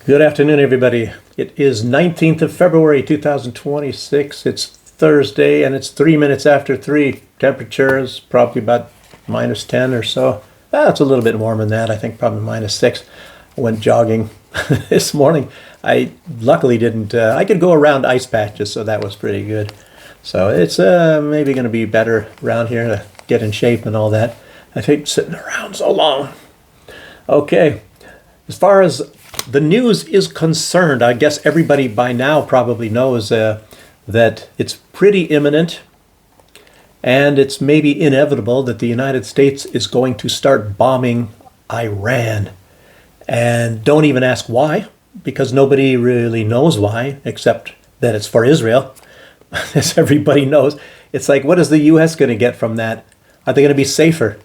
Good afternoon, everybody. It is 19th of February, 2026. It's Thursday, and it's 3 minutes after 3. Temperature is probably about minus 10 or so. It's a little bit warmer than that. I think probably minus 6. I went jogging this morning. I luckily didn't. I could go around ice patches, so that was pretty good. So it's maybe going to be better around here to get in shape and all that. I hate sitting around so long. Okay. As far as the news is concerned, I guess everybody by now probably knows that it's pretty imminent and it's maybe inevitable that the United States is going to start bombing Iran. And don't even ask why, because nobody really knows why, except that it's for Israel. As everybody knows, it's like, what is the U.S. going to get from that? Are they going to be safer?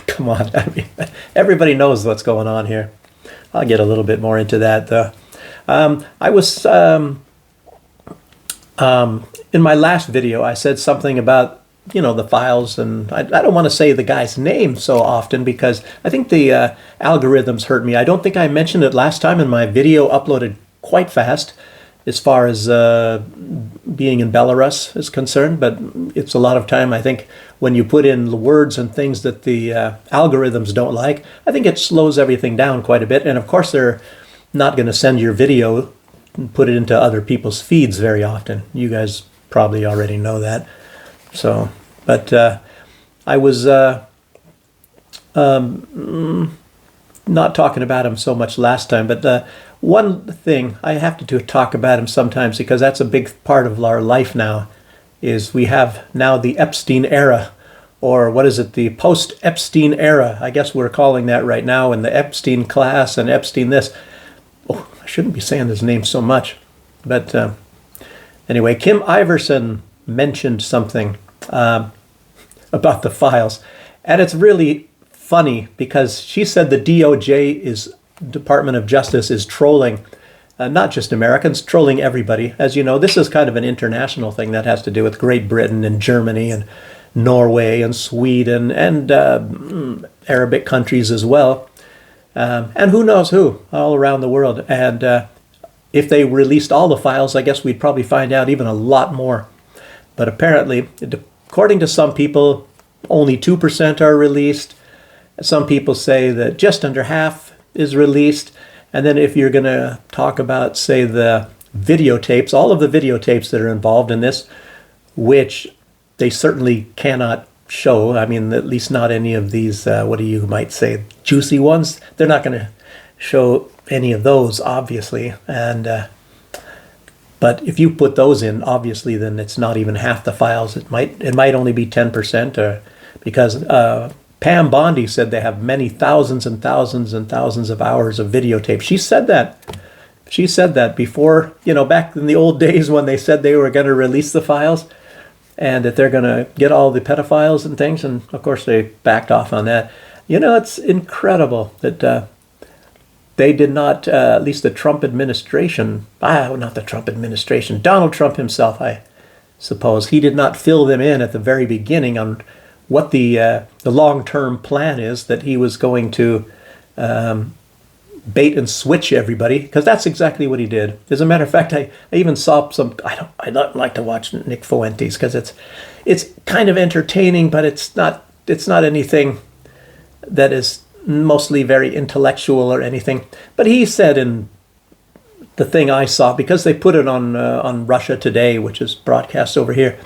Come on. I mean, everybody knows what's going on here. I'll get a little bit more into that, though. I was, in my last video, I said something about, the files, and I don't want to say the guy's name so often because I think the algorithms hurt me. I don't think I mentioned it last time, and my video uploaded quite fast as far as being in Belarus is concerned, but it's a lot of time, I think, when you put in words and things that the algorithms don't like, I think it slows everything down quite a bit. And of course, they're not going to send your video and put it into other people's feeds very often. You guys probably already know that. So, but I was not talking about him so much last time, but one thing I have to talk about him sometimes because that's a big part of our life now, is we have now the Epstein era, or what is it, the post-Epstein era. I guess we're calling that right now, in the Epstein class and Epstein this. Oh, I shouldn't be saying his name so much. But anyway, Kim Iverson mentioned something about the files. And it's really funny because she said the DOJ Department of Justice is trolling not just Americans, trolling everybody. As you know, this is kind of an international thing that has to do with Great Britain and Germany and Norway and Sweden and Arabic countries as well. And who knows who all around the world. And if they released all the files, I guess we'd probably find out even a lot more. But apparently, according to some people, only 2% are released. Some people say that just under half is released. And then if you're going to talk about, say, the videotapes, all of the videotapes that are involved in this, which they certainly cannot show. I mean, at least not any of these, what do you might say, juicy ones. They're not going to show any of those, obviously. And but if you put those in, obviously, then it's not even half the files. It might only be 10%, because Pam Bondi said they have many thousands and thousands and thousands of hours of videotape. She said that. She said that before, back in the old days when they said they were going to release the files and that they're going to get all the pedophiles and things. And of course, they backed off on that. It's incredible that they did not, at least the Trump administration, not the Trump administration, Donald Trump himself, I suppose, he did not fill them in at the very beginning on what the long-term plan is, that he was going to bait and switch everybody, because that's exactly what he did. As a matter of fact, I even saw some. I don't like to watch Nick Fuentes because it's kind of entertaining, but it's not anything that is mostly very intellectual or anything. But he said in the thing I saw, because they put it on Russia Today, which is broadcast over here.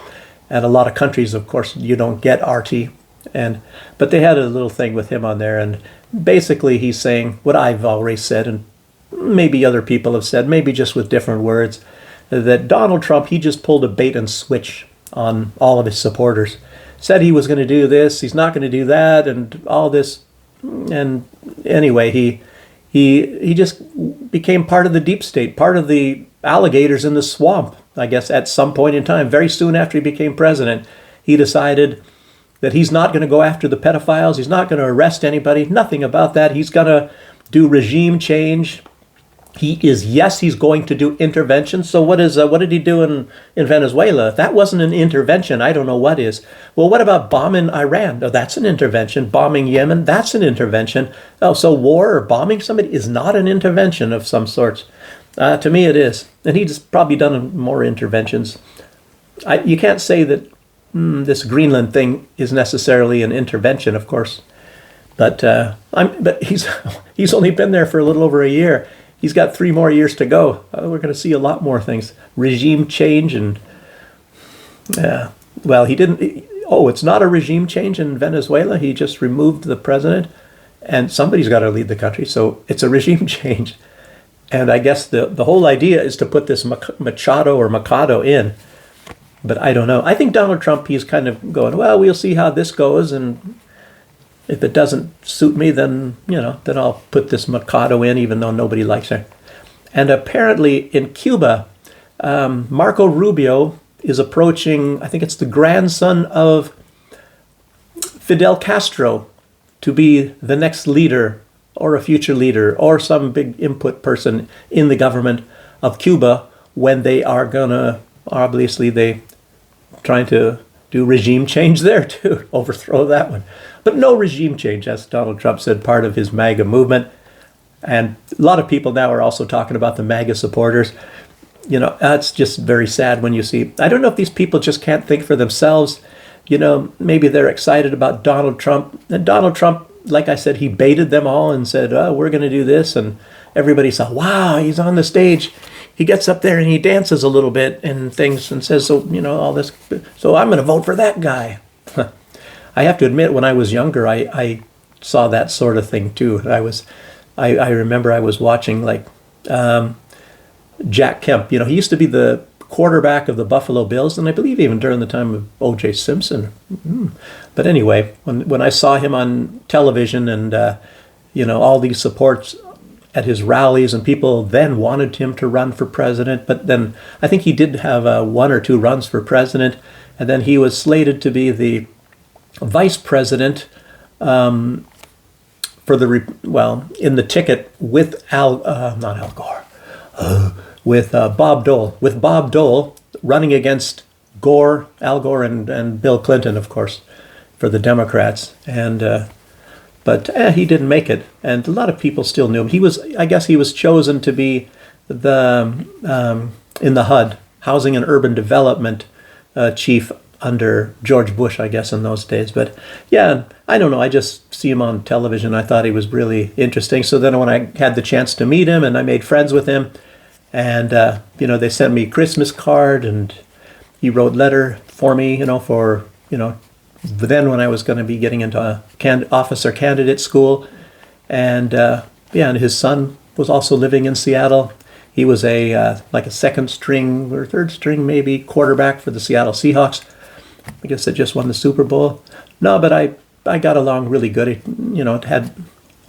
And a lot of countries, of course, you don't get RT. But they had a little thing with him on there. And basically he's saying what I've always said, and maybe other people have said, maybe just with different words, that Donald Trump, he just pulled a bait and switch on all of his supporters. Said he was going to do this, he's not going to do that, and all this. And anyway, he just became part of the deep state, part of the alligators in the swamp. I guess at some point in time, very soon after he became president, he decided that he's not going to go after the pedophiles. He's not going to arrest anybody. Nothing about that. He's going to do regime change. Yes, he's going to do intervention. So what did he do in Venezuela? That wasn't an intervention. I don't know what is. Well, what about bombing Iran? Oh, that's an intervention. Bombing Yemen, that's an intervention. Oh, so war or bombing somebody is not an intervention of some sorts. To me, it is. And he's probably done more interventions. You can't say that this Greenland thing is necessarily an intervention, of course. But he's only been there for a little over a year. He's got 3 more years to go. We're going to see a lot more things. Regime change and, well, he didn't, it's not a regime change in Venezuela. He just removed the president and somebody's got to lead the country. So it's a regime change. And I guess the whole idea is to put this Machado in. But I don't know. I think Donald Trump, he's kind of going, well, we'll see how this goes. And if it doesn't suit me, then I'll put this Machado in, even though nobody likes her. And apparently in Cuba, Marco Rubio is approaching, I think it's the grandson of Fidel Castro, to be the next leader or a future leader or some big input person in the government of Cuba when they are gonna, obviously they trying to do regime change there too, overthrow that one. But no regime change, as Donald Trump said, part of his MAGA movement. And a lot of people now are also talking about the MAGA supporters. That's just very sad when you see, I don't know if these people just can't think for themselves. Maybe they're excited about Donald Trump. And Donald Trump, like I said, he baited them all and said, oh, we're going to do this. And everybody saw, wow, he's on the stage. He gets up there and he dances a little bit and things and says, so, all this. So I'm going to vote for that guy. I have to admit, when I was younger, I saw that sort of thing too. I remember I was watching Jack Kemp. He used to be the quarterback of the Buffalo Bills, and I believe even during the time of O.J. Simpson. But anyway, when I saw him on television and all these supports at his rallies, and people then wanted him to run for president, but then I think he did have 1 or 2 runs for president, and then he was slated to be the vice president in the ticket with Bob Dole. With Bob Dole running against Al Gore and Bill Clinton, of course, for the Democrats. And but he didn't make it. And a lot of people still knew him. I guess he was chosen to be in the HUD, Housing and Urban Development chief under George Bush, I guess, in those days. But yeah, I don't know. I just see him on television. I thought he was really interesting. So then when I had the chance to meet him and I made friends with him, and, they sent me a Christmas card and he wrote letter for me, then when I was going to be getting into a officer candidate school. And, and his son was also living in Seattle. He was a second string or third string, maybe, quarterback for the Seattle Seahawks. I guess they just won the Super Bowl. No, but I got along really good.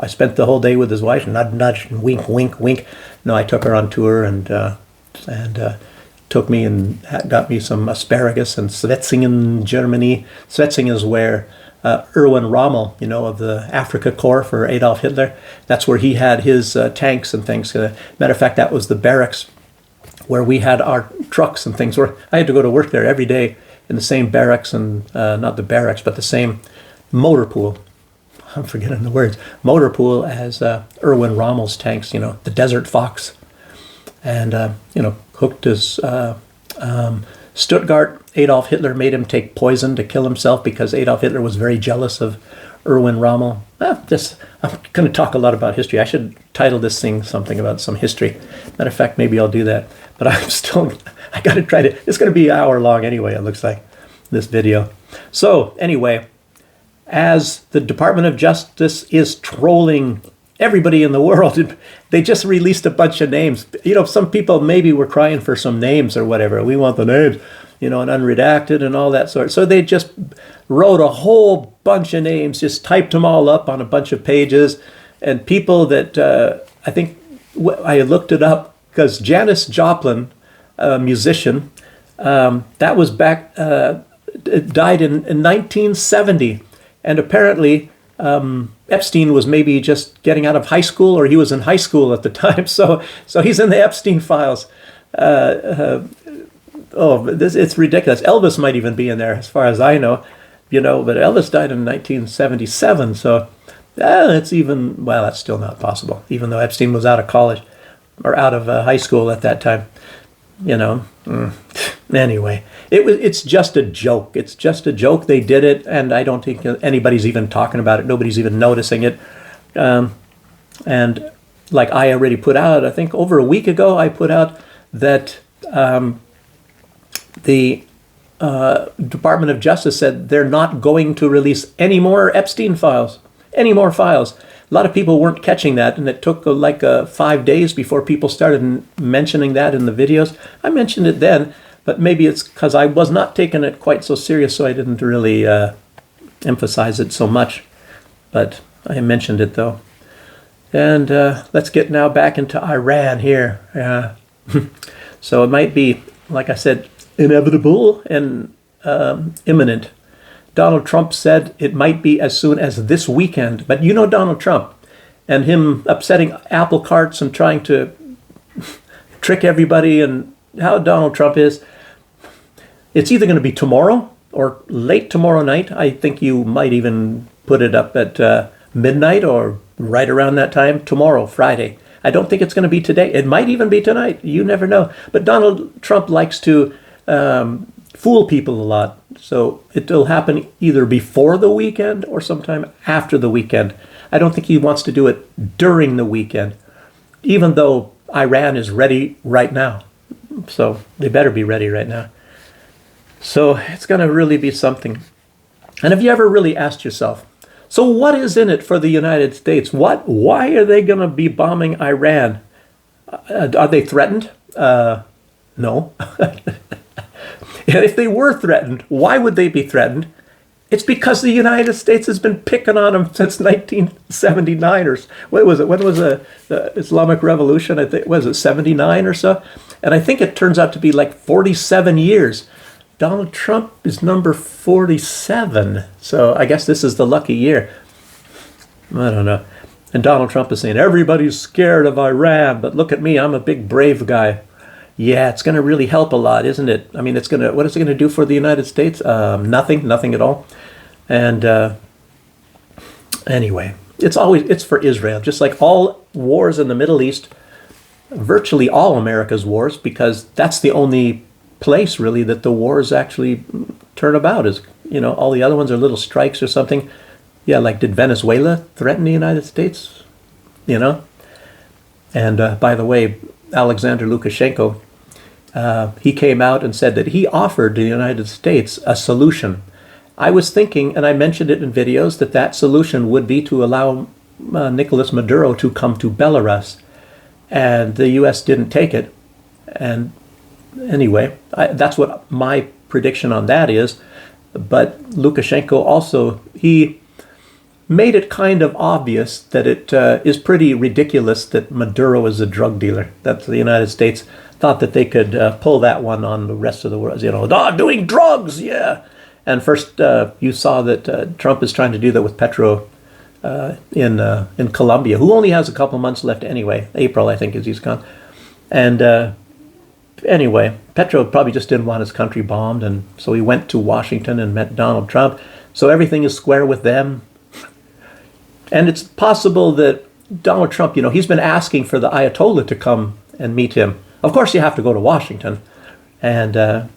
I spent the whole day with his wife, nudge, nudge, and wink, wink, wink. No, I took her on tour and took me and got me some asparagus in Svetzingen, Germany. Svetzingen is where Erwin Rommel, of the Afrika Korps for Adolf Hitler, that's where he had his tanks and things. Matter of fact, that was the barracks where we had our trucks and things. Where I had to go to work there every day in the same barracks, and not the barracks, but the same motor pool. I'm forgetting the words. Motor pool as Erwin Rommel's tanks, the Desert Fox. And, hooked his Stuttgart. Adolf Hitler made him take poison to kill himself because Adolf Hitler was very jealous of Erwin Rommel. I'm going to talk a lot about history. I should title this thing something about some history. Matter of fact, maybe I'll do that. But I got to try to, it's going to be an hour long anyway, it looks like, this video. So, anyway, as the Department of Justice is trolling everybody in the world, they just released a bunch of names. Some people maybe were crying for some names or whatever. We want the names, and unredacted and all that sort. So they just wrote a whole bunch of names, just typed them all up on a bunch of pages. And people that I think I looked it up because Janis Joplin, a musician, that was back, died in 1970. And apparently Epstein was maybe just getting out of high school, or he was in high school at the time. So he's in the Epstein files. It's ridiculous. Elvis might even be in there, as far as I know. But Elvis died in 1977, so that's still not possible, even though Epstein was out of college, or out of high school at that time. Anyway, it's just a joke. It's just a joke. They did it, and I don't think anybody's even talking about it. Nobody's even noticing it. And like I already put out, I think over a week ago, I put out that the Department of Justice said they're not going to release any more Epstein files, any more files. A lot of people weren't catching that, and it took 5 days before people started mentioning that in the videos. I mentioned it then, but maybe it's because I was not taking it quite so serious, so I didn't really emphasize it so much. But I mentioned it, though. And let's get now back into Iran here. So it might be, like I said, inevitable and imminent. Donald Trump said it might be as soon as this weekend. But Donald Trump and him upsetting apple carts and trying to trick everybody, and how Donald Trump is. It's either going to be tomorrow or late tomorrow night. I think you might even put it up at midnight or right around that time tomorrow, Friday. I don't think it's going to be today. It might even be tonight. You never know. But Donald Trump likes to fool people a lot. So it'll happen either before the weekend or sometime after the weekend. I don't think he wants to do it during the weekend, even though Iran is ready right now. So they better be ready right now. So it's going to really be something. And have you ever really asked yourself, so what is in it for the United States? Why are they going to be bombing Iran? Are they threatened? No. And if they were threatened, why would they be threatened? It's because the United States has been picking on them since 1979 or what was it? When was the Islamic Revolution? I think, was it 79 or so? And I think it turns out to be 47 years. Donald Trump is number 47. So I guess this is the lucky year. I don't know. And Donald Trump is saying, everybody's scared of Iran, but look at me, I'm a big brave guy. Yeah, it's going to really help a lot, isn't it? I mean, what is it going to do for the United States? Nothing at all. And anyway, it's for Israel. Just like all wars in the Middle East, virtually all America's wars, because that's the only place really that the wars actually turn about. Is all the other ones are little strikes or something. Yeah, like did Venezuela threaten the United States? And by the way, Alexander Lukashenko, he came out and said that he offered the United States a solution. I was thinking, and I mentioned it in videos, that solution would be to allow Nicolas Maduro to come to Belarus. And the U.S. didn't take it. And anyway, that's what my prediction on that is. But Lukashenko also, he made it kind of obvious that it is pretty ridiculous that Maduro is a drug dealer. That the United States thought that they could pull that one on the rest of the world. Doing drugs, yeah. And first you saw that Trump is trying to do that with Petro in Colombia, who only has a couple months left anyway. April, I think, is he's gone. And anyway, Petro probably just didn't want his country bombed, and so he went to Washington and met Donald Trump. So everything is square with them. And it's possible that Donald Trump, he's been asking for the Ayatollah to come and meet him. Of course, you have to go to Washington. And and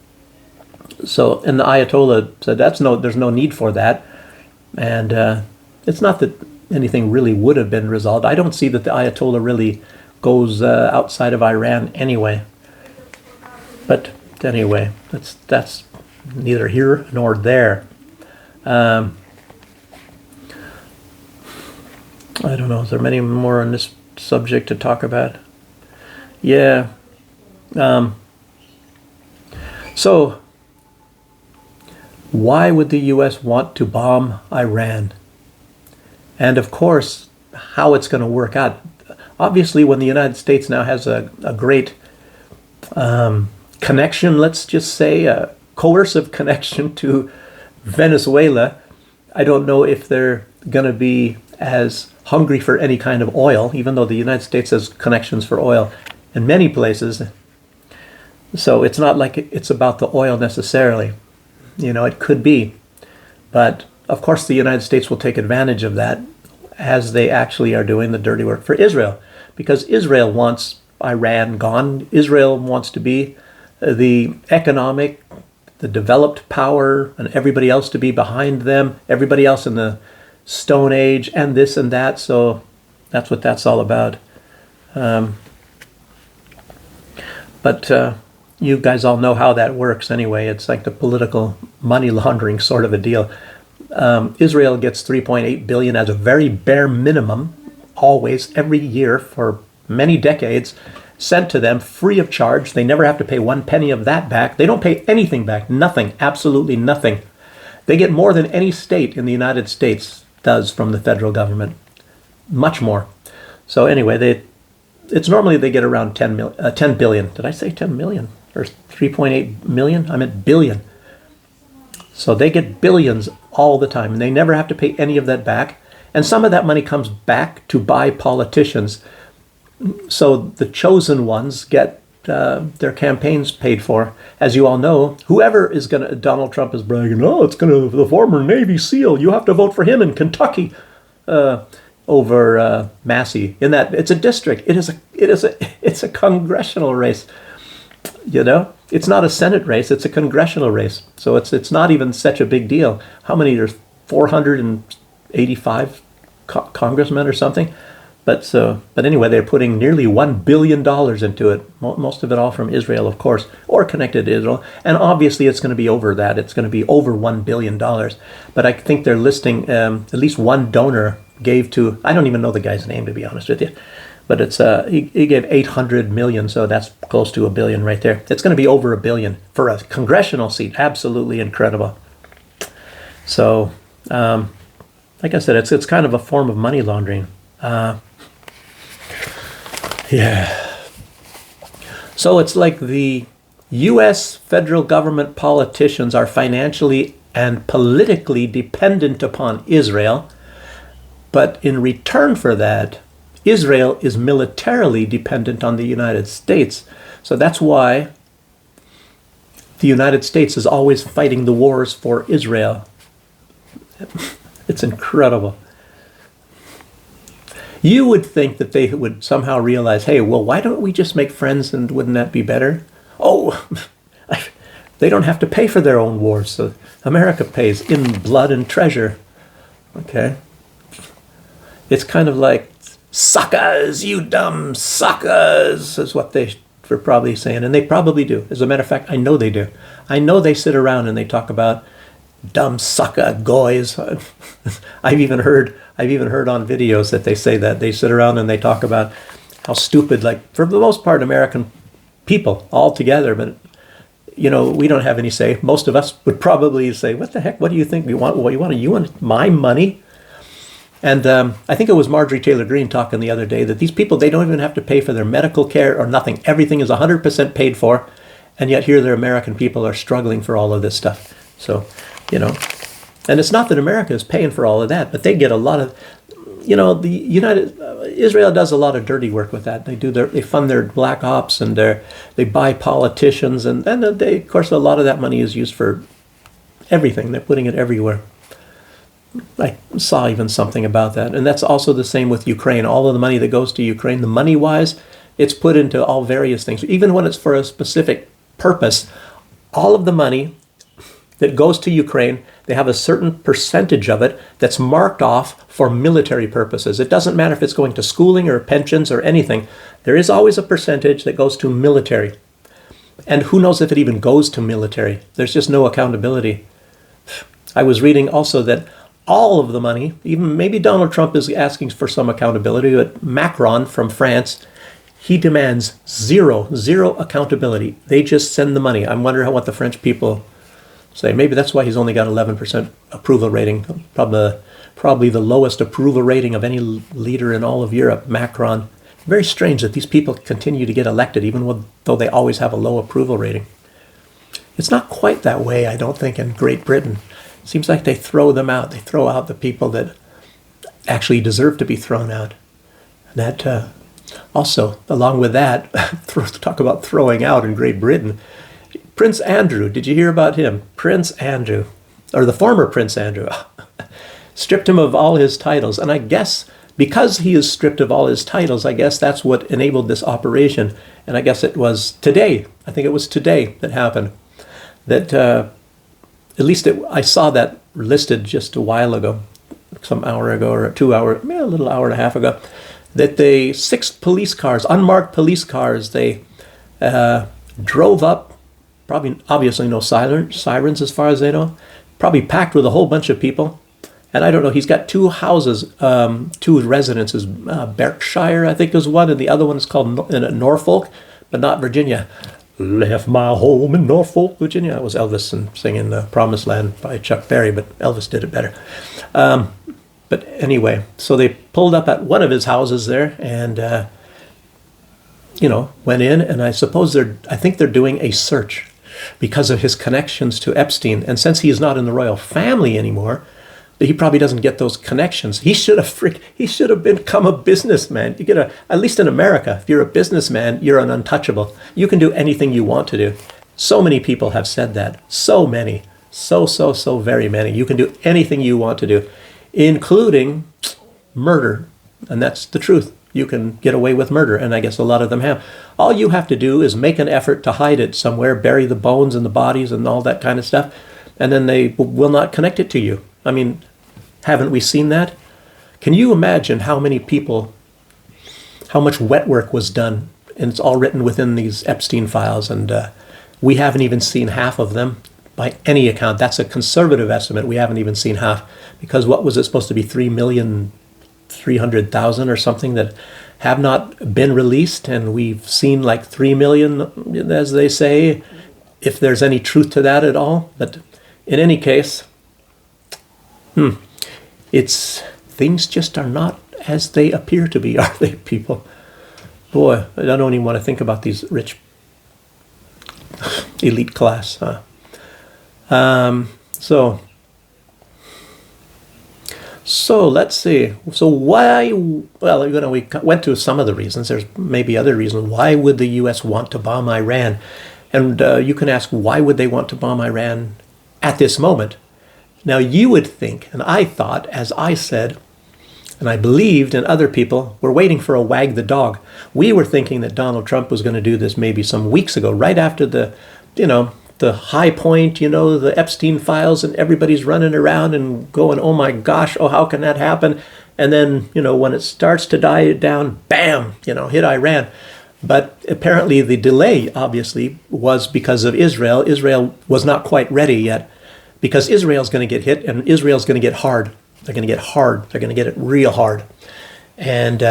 the Ayatollah said, there's no need for that. And it's not that anything really would have been resolved. I don't see that the Ayatollah really goes outside of Iran anyway. But anyway, that's neither here nor there. I don't know. Is there many more on this subject to talk about? Yeah. So, why would the U.S. want to bomb Iran? And of course, how it's going to work out. Obviously, when the United States now has a great connection, let's just say a coercive connection to Venezuela, I don't know if they're going to be as hungry for any kind of oil, even though the United States has connections for oil in many places. So it's not like it's about the oil necessarily. It could be. But of course the United States will take advantage of that, as they actually are doing the dirty work for Israel. Because Israel wants Iran gone. Israel wants to be the economic, the developed power, and everybody else to be behind them, everybody else in the Stone Age, and this and that. So that's what that's all about. But you guys all know how that works anyway. It's like the political money laundering sort of a deal. Israel gets 3.8 billion as a very bare minimum, always, every year for many decades, sent to them free of charge. They never have to pay one penny of that back. They don't pay anything back, nothing, absolutely nothing. They get more than any state in the United States does from the federal government, much more. So anyway, it's normally they get around 10 billion. Did I say 10 million? Or 3.8 million? I meant billion. So they get billions all the time, and they never have to pay any of that back. And some of that money comes back to buy politicians. So the chosen ones get their campaigns paid for. As you all know, whoever is going to, Donald Trump is bragging, it's going to, the former Navy SEAL, you have to vote for him in Kentucky over Massey. In that, it's a district. It's a congressional race. It's not a Senate race, it's a congressional race. So it's not even such a big deal. How many? There's 485 congressmen or something. But anyway, they're putting nearly $1 billion into it. Most of it all from Israel, of course, or connected to Israel. And obviously it's going to be over that. It's going to be over $1 billion. But I think they're listing at least one donor gave to, I don't even know the guy's name, to be honest with you. But it's he gave 800 million, so that's close to $1 billion right there. It's going to be over $1 billion for a congressional seat. Absolutely incredible. So, like I said, it's kind of a form of money laundering. Yeah. So it's like the U.S. federal government politicians are financially and politically dependent upon Israel, but in return for that, Israel is militarily dependent on the United States. So that's why the United States is always fighting the wars for Israel. It's incredible. You would think that they would somehow realize, hey, well, why don't we just make friends, and wouldn't that be better? Oh, they don't have to pay for their own wars, so America pays in blood and treasure. Okay? It's kind of like, suckers, you dumb suckers, is what they were probably saying, and they probably do. As a matter of fact, I know they do. I know they sit around and they talk about dumb sucker goys. I've even heard on videos that they say that. They sit around and they talk about how stupid, like, for the most part, American people all together, but we don't have any say. Most of us would probably say, what the heck, what do you think? You want my money? And I think it was Marjorie Taylor Greene talking the other day that these people, they don't even have to pay for their medical care or nothing. Everything is 100% paid for, and yet here the American people are struggling for all of this stuff. So, and it's not that America is paying for all of that, but they get a lot of, Israel does a lot of dirty work with that. They fund their black ops, and they buy politicians, and of course, a lot of that money is used for everything. They're putting it everywhere. I saw even something about that. And that's also the same with Ukraine. All of the money that goes to Ukraine, the money-wise, it's put into all various things. Even when it's for a specific purpose, all of the money that goes to Ukraine, they have a certain percentage of it that's marked off for military purposes. It doesn't matter if it's going to schooling or pensions or anything. There is always a percentage that goes to military. And who knows if it even goes to military? There's just no accountability. I was reading also that all of the money, even maybe Donald Trump is asking for some accountability, but Macron from France, he demands zero accountability. They just send the money. I wonder what the French people say. Maybe that's why he's only got 11% approval rating. Probably the lowest approval rating of any leader in all of Europe, Macron. Very strange that these people continue to get elected, even though they always have a low approval rating. It's not quite that way, I don't think, in Great Britain. It seems like they throw them out. They throw out the people that actually deserve to be thrown out. That also, along with that, talk about throwing out in Great Britain. Prince Andrew, did you hear about him? Prince Andrew, or the former Prince Andrew, stripped him of all his titles. And I guess because he is stripped of all his titles, I guess that's what enabled this operation. And I guess it was today, I think it was today that happened, that at least I saw that listed just a while ago, some hour ago or 2 hour, a little hour and a half ago, that 6 police cars, unmarked police cars, they drove up, probably obviously no sirens as far as they know, probably packed with a whole bunch of people. And I don't know, he's got 2 houses, 2 residences, Berkshire I think is one, and the other one is called Norfolk, but not Virginia. Left my home in Norfolk, Virginia. That was Elvis singing Promised Land by Chuck Berry, but Elvis did it better. But anyway, so they pulled up at one of his houses there and, went in. And I think they're doing a search because of his connections to Epstein. And since he is not in the royal family anymore, he probably doesn't get those connections. He should have become a businessman. You get at least in America, if you're a businessman, you're an untouchable. You can do anything you want to do. So many people have said that. So many. So very many. You can do anything you want to do, including murder. And that's the truth. You can get away with murder, and I guess a lot of them have. All you have to do is make an effort to hide it somewhere, bury the bones and the bodies and all that kind of stuff, and then they will not connect it to you. I mean, haven't we seen that? Can you imagine how many people, how much wet work was done? And it's all written within these Epstein files, and we haven't even seen half of them by any account. That's a conservative estimate. We haven't even seen half, because what was it supposed to be, 3,300,000 or something that have not been released, and we've seen like 3 million, as they say, if there's any truth to that at all. But in any case, things just are not as they appear to be, are they, people? Boy, I don't even want to think about these rich elite class. So let's see. So why? Well, we went to some of the reasons. There's maybe other reasons. Why would the U.S. want to bomb Iran? And you can ask, why would they want to bomb Iran at this moment? Now, you would think, and I thought, as I said, and I believed, and other people were waiting for a wag the dog. We were thinking that Donald Trump was going to do this maybe some weeks ago, right after the high point, the Epstein files, and everybody's running around and going, oh my gosh, oh, how can that happen? And then, when it starts to die down, bam, hit Iran. But apparently the delay, obviously, was because of Israel. Israel was not quite ready yet, because Israel's going to get hit, and Israel's going to get hard. They're going to get hard. They're going to get it real hard. And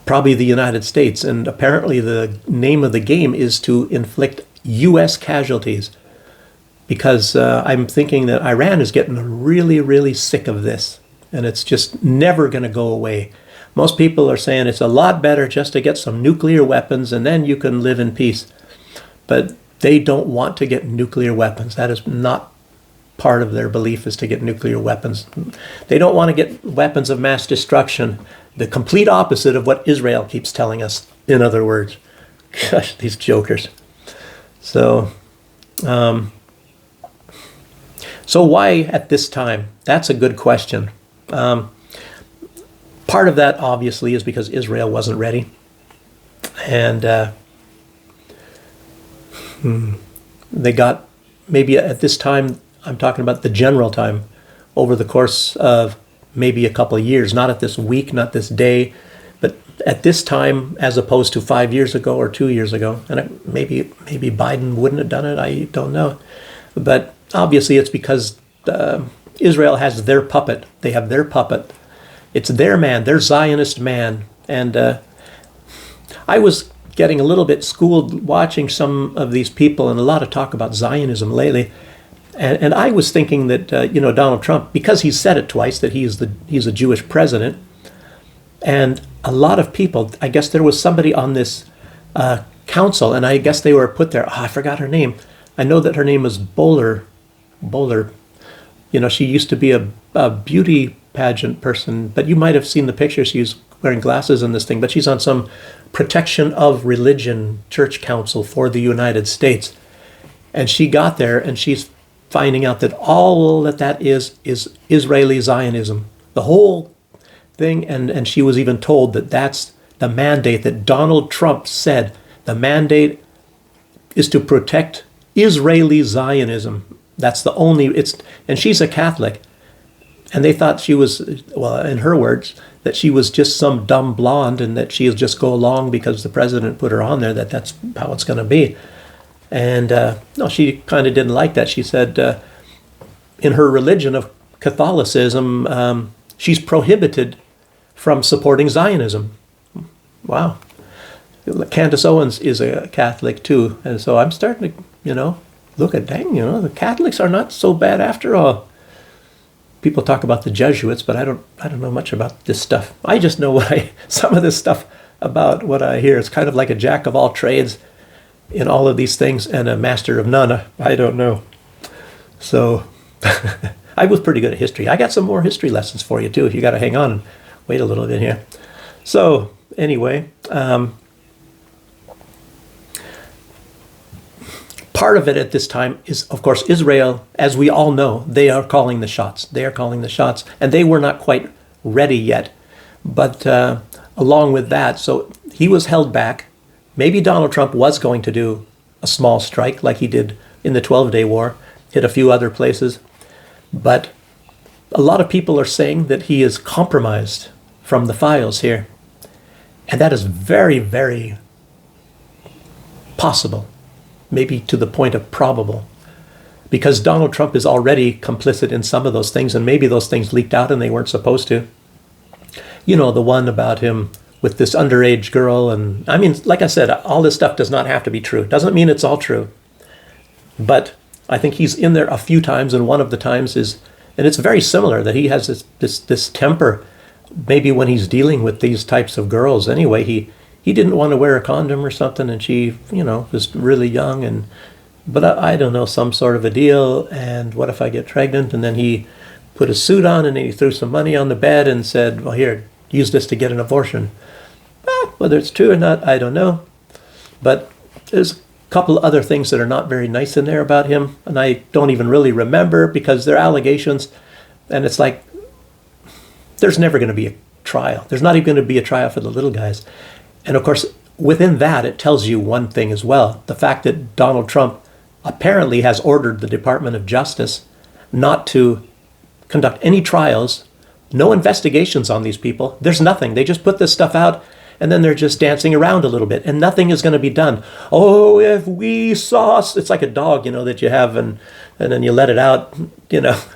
probably the United States. And apparently the name of the game is to inflict U.S. casualties, because I'm thinking that Iran is getting really, really sick of this, and it's just never going to go away. Most people are saying it's a lot better just to get some nuclear weapons, and then you can live in peace. But they don't want to get nuclear weapons. That is not part of their belief, is to get nuclear weapons. They don't want to get weapons of mass destruction. The complete opposite of what Israel keeps telling us, in other words. Gosh, these jokers. So why at this time? That's a good question. Part of that, obviously, is because Israel wasn't ready. And they got, maybe at this time, I'm talking about the general time, over the course of maybe a couple of years, not at this week, not this day, but at this time, as opposed to 5 years ago or 2 years ago. And maybe Biden wouldn't have done it, I don't know. But obviously it's because Israel has their puppet. They have their puppet. It's their man, their Zionist man. And I was getting a little bit schooled watching some of these people, and a lot of talk about Zionism lately. And I was thinking that, Donald Trump, because he said it twice, that he's a Jewish president. And a lot of people, I guess there was somebody on this council, and I guess they were put there. I forgot her name. I know that her name was Bowler. She used to be a beauty pageant person, but you might have seen the picture. She's wearing glasses and this thing, but she's on some protection of religion church council for the United States. And she got there and she's finding out that all that is Israeli Zionism. The whole thing, and she was even told that that's the mandate that Donald Trump said. The mandate is to protect Israeli Zionism. That's the only, and she's a Catholic. And they thought she was, well, in her words, that she was just some dumb blonde and that she'll just go along because the president put her on there, that's how it's going to be. And no, she kind of didn't like that. She said in her religion of Catholicism, she's prohibited from supporting Zionism. Wow. Candace Owens is a Catholic too. And so I'm starting to, look at, dang, the Catholics are not so bad after all. People talk about the Jesuits, but I don't know much about this stuff. I just know some of this stuff about what I hear. It's kind of like a jack of all trades in all of these things and a master of none. I don't know. So I was pretty good at history. I got some more history lessons for you too, if you got to hang on and wait a little bit here. So anyway, part of it at this time is, of course, Israel, as we all know, they are calling the shots. They are calling the shots, and they were not quite ready yet. But along with that, so he was held back. Maybe Donald Trump was going to do a small strike like he did in the 12-Day War, hit a few other places. But a lot of people are saying that he is compromised from the files here. And that is very, very possible. Maybe to the point of probable, because Donald Trump is already complicit in some of those things, and maybe those things leaked out and they weren't supposed to. The one about him with this underage girl, and I mean, like I said, all this stuff does not have to be true. It doesn't mean it's all true. But I think he's in there a few times, and one of the times is, and it's very similar, that he has this temper, maybe when he's dealing with these types of girls. Anyway, he didn't want to wear a condom or something, and she, was really young, but I don't know, some sort of a deal, and what if I get pregnant? And then he put a suit on, and then he threw some money on the bed and said, well, here, use this to get an abortion. Whether it's true or not, I don't know. But there's a couple other things that are not very nice in there about him, and I don't even really remember because they're allegations, and it's like, there's never going to be a trial. There's not even going to be a trial for the little guys. And of course, within that, it tells you one thing as well. The fact that Donald Trump apparently has ordered the Department of Justice not to conduct any trials, no investigations on these people. There's nothing. They just put this stuff out, and then they're just dancing around a little bit, and nothing is going to be done. Oh, if we saw, it's like a dog, that you have, and then you let it out,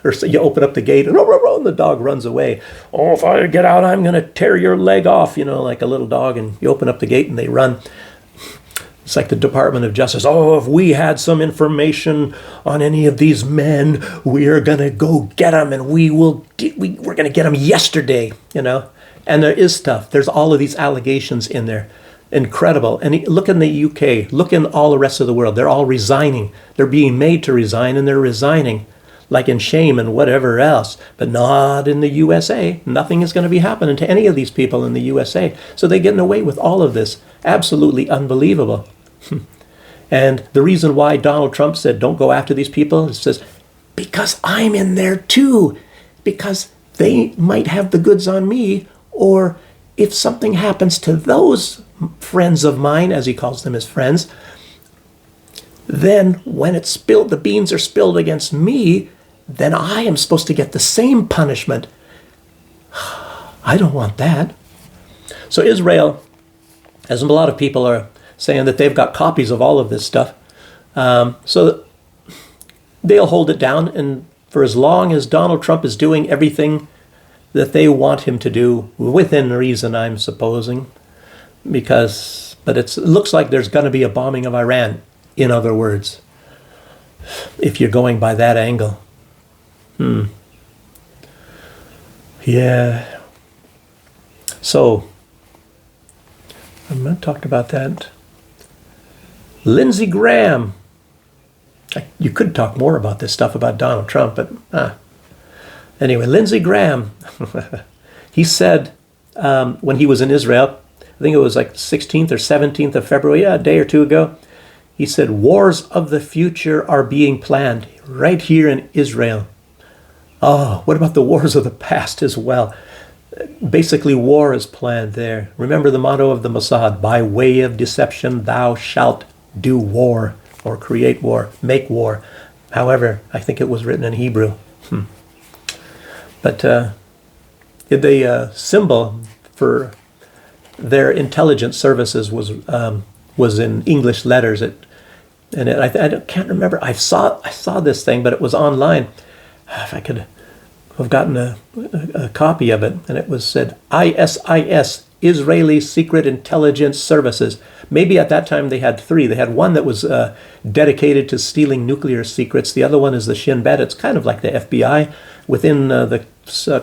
or so you open up the gate, and the dog runs away. Oh, if I get out, I'm going to tear your leg off, like a little dog, and you open up the gate and they run. It's like the Department of Justice. Oh, if we had some information on any of these men, we're going to go get them, and we're going to get them yesterday, And there is stuff. There's all of these allegations in there. Incredible. And look in the UK. Look in all the rest of the world. They're all resigning. They're being made to resign, and they're resigning, like in shame and whatever else. But not in the USA. Nothing is going to be happening to any of these people in the USA. So they're getting away with all of this. Absolutely unbelievable. And the reason why Donald Trump said, don't go after these people, is says, because I'm in there too. Because they might have the goods on me. Or if something happens to those friends of mine, as he calls them his friends, then when it's spilled, the beans are spilled against me, then I am supposed to get the same punishment. I don't want that. So Israel, as a lot of people are saying that they've got copies of all of this stuff, so they'll hold it down, and for as long as Donald Trump is doing everything that they want him to do, within reason, I'm supposing, but it looks like there's going to be a bombing of Iran, in other words, if you're going by that angle. Yeah. So, I'm going to talk about that. Lindsey Graham. You could talk more about this stuff about Donald Trump, but Anyway, Lindsey Graham, he said when he was in Israel, I think it was like 16th or 17th of February, a day or two ago, he said, wars of the future are being planned right here in Israel. Oh, what about the wars of the past as well? Basically, war is planned there. Remember the motto of the Mossad, by way of deception thou shalt do war, or create war, make war. However, I think it was written in Hebrew. But the symbol for their intelligence services was in English letters. I can't remember. I saw this thing, but it was online. If I could have gotten a copy of it, and it was said ISIS, Israeli Secret Intelligence Services. Maybe at that time they had three. They had one that was dedicated to stealing nuclear secrets. The other one is the Shin Bet. It's kind of like the FBI within the